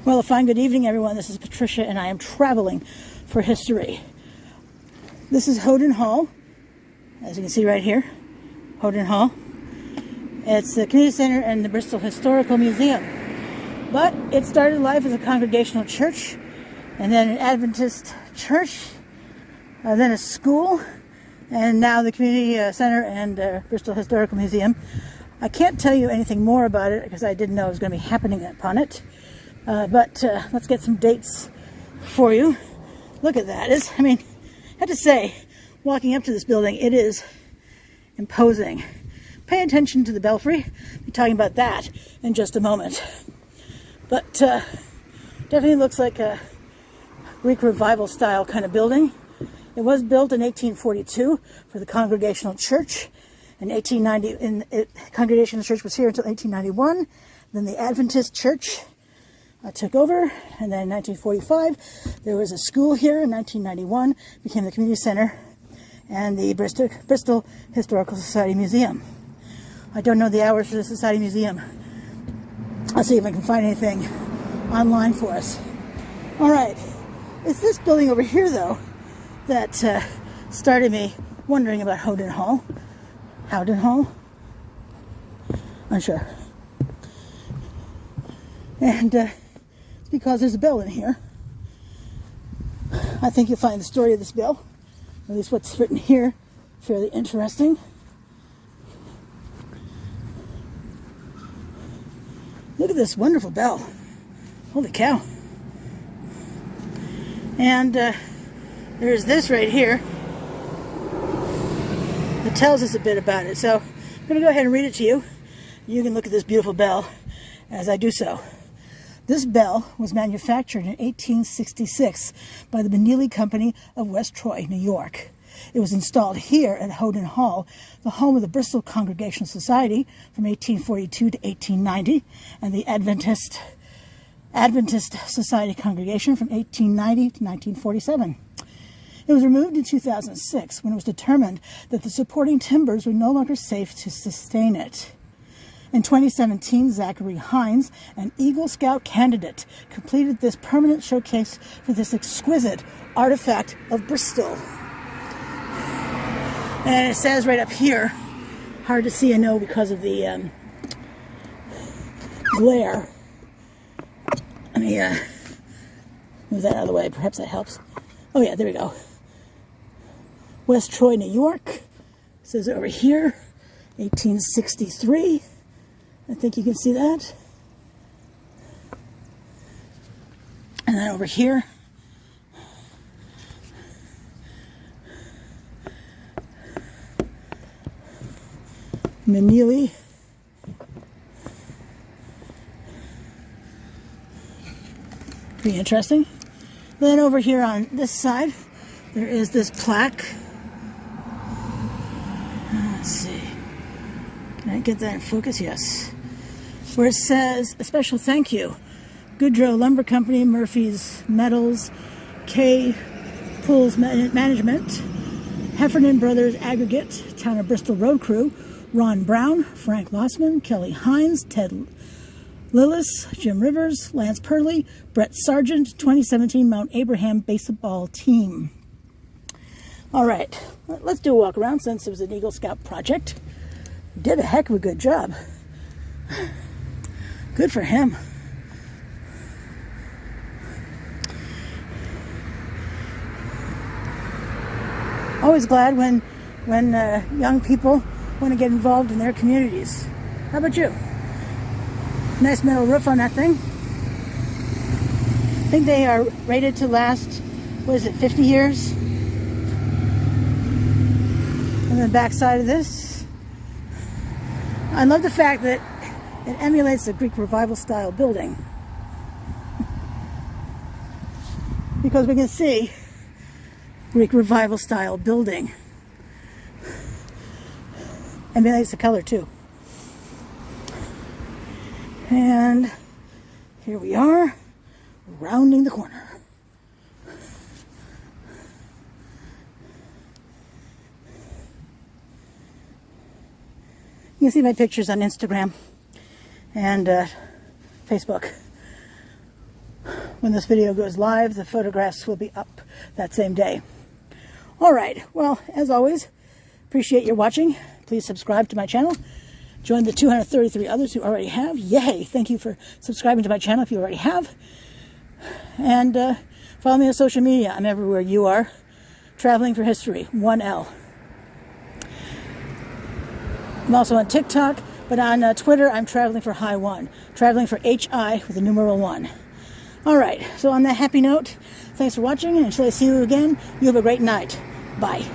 Well, a fine good evening, everyone. This is Patricia, and I am traveling for history. This is Howden Hall, as you can see right here. Howden Hall. It's the community center and the Bristol Historical Museum. But it started life as a congregational church, and then an Adventist church, then a school, and now the community center and Bristol Historical Museum. I can't tell you anything more about it because I didn't know it was going to be happening upon it. But let's get some dates for you. Look at that. I have to say, walking up to this building, it is imposing. Pay attention to the belfry. I'll be talking about that in just a moment. But definitely looks like a Greek revival style kind of building. It was built in 1842 for the Congregational Church. In 1890, Congregational Church was here until 1891. Then the Adventist Church took over, and then in 1945 there was a school here. In 1991 became the community center and the Bristol Historical Society Museum. I don't know the hours for the Society Museum. I'll see if I can find anything online for us. All right, it's this building over here though that started me wondering about Howden Hall. Howden Hall? Unsure. And it's because there's a bell in here. I think you'll find the story of this bell, at least what's written here, fairly interesting. Look at this wonderful bell. Holy cow. And there's this right here that tells us a bit about it. So I'm going to go ahead and read it to you. You can look at this beautiful bell as I do so. This bell was manufactured in 1866 by the Meneely Company of West Troy, New York. It was installed here at Howden Hall, the home of the Bristol Congregational Society from 1842 to 1890, and the Adventist Society Congregation from 1890 to 1947. It was removed in 2006 when it was determined that the supporting timbers were no longer safe to sustain it. In 2017, Zachary Hines, an Eagle Scout candidate, completed this permanent showcase for this exquisite artifact of Bristol. And it says right up here, hard to see, I know, because of the glare. Let me move that out of the way. Perhaps that helps. Oh yeah, there we go. West Troy, New York. It says over here, 1863. I think you can see that. And then over here, Meneely. Pretty interesting. Then over here on this side, there is this plaque. Let's see. Can I get that in focus? Yes. Where it says, a special thank you. Goodrow Lumber Company, Murphy's Metals, K. Pools Management, Heffernan Brothers Aggregate, Town of Bristol Road Crew, Ron Brown, Frank Lossman, Kelly Hines, Ted Lillis, Jim Rivers, Lance Purley, Brett Sargent, 2017 Mount Abraham Baseball Team. All right, let's do a walk around since it was an Eagle Scout project. Did a heck of a good job. Good for him. Always glad when young people want to get involved in their communities. How about you? Nice metal roof on that thing. I think they are rated to last, what is it, 50 years? And the back side of this. I love the fact that it emulates the Greek revival style building. Because we can see Greek revival style building. Emulates the color too. And here we are, rounding the corner. You can see my pictures on Instagram and Facebook. when this video goes live, the photographs will be up that same day. All right, well, as always, appreciate your watching. Please subscribe to my channel. Join the 233 others who already have. Yay! Thank you for subscribing to my channel if you already have. And follow me on social media. I'm everywhere you are. Traveling for History, 1L. I'm also on TikTok, but on Twitter, I'm Traveling for High 1. Traveling for HI with the numeral 1. All right, so on that happy note, thanks for watching, and until I see you again, you have a great night. Bye.